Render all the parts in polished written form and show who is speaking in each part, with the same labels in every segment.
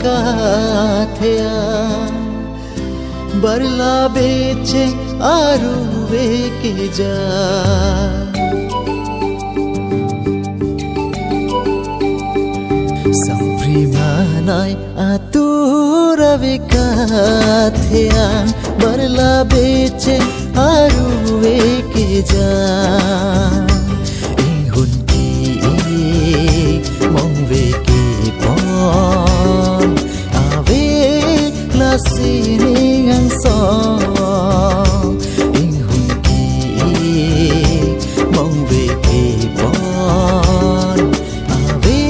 Speaker 1: का थया बरला बेचे आरु वे के जा Samprimanai atura वे का थया बरला बेचे आरु वे के जा इंहुन की mong về kỳ bon ave la sini ngang so in hun ki mong về kỳ bon ave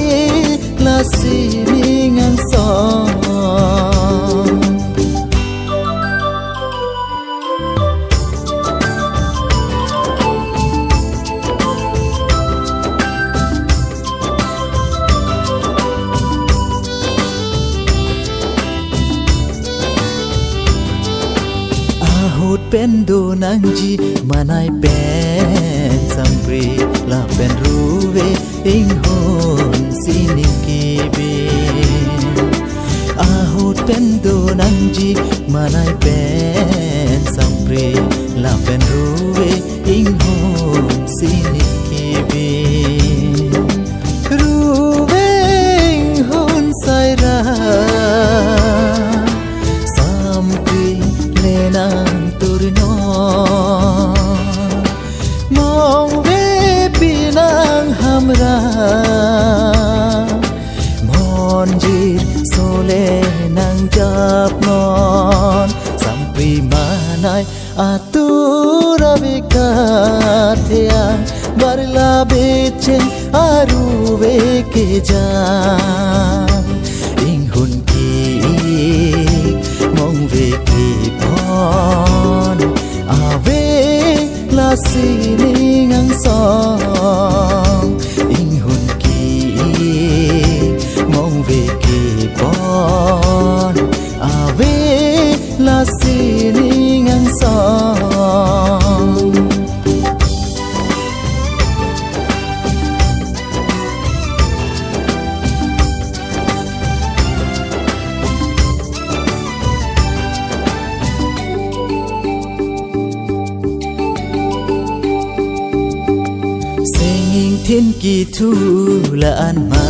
Speaker 1: la sini ngang so hút pen do nang ji manai pen sampri la pen ruve ing hon siniki be hút pen do nang ji manai pen sampri la pen ruve ing hon siniki be ruve ing hon sai ra sampri lena turno mong ve pinang hamra monjir sole nang jap non sampri manai atura ve ka thea barla beche aru ve ke ja ing hun ki mong ve ki bon ave la sini ngang song in hun ki mong ve ki bon ave la sini ngang song thiên kỳ thu là an ma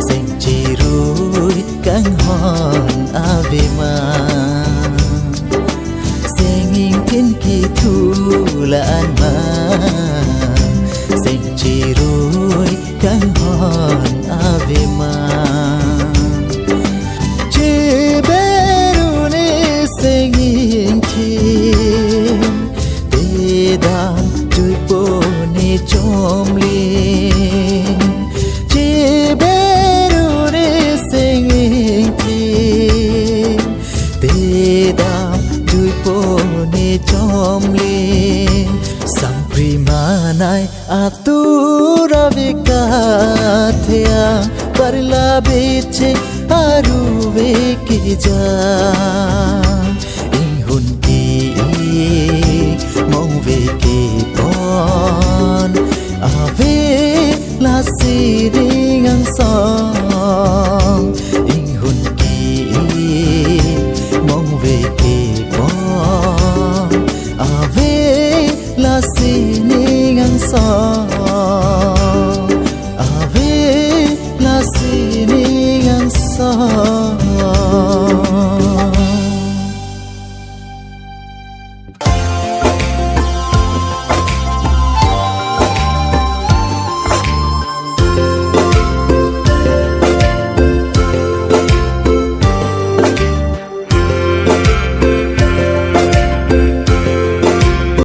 Speaker 1: xanh chỉ rối cánh hòn ave ma xanh thiên kỳ thu là an ma xanh chỉ rối cánh hòn ave ma chỉ beru ne xanh thiên te đam chui po chom lên chỉ beru re singing thiên te đam chui po ne chom lên sampri manai atura ve ka thea parla beche aru ve ki ja in hun ki mong ve ki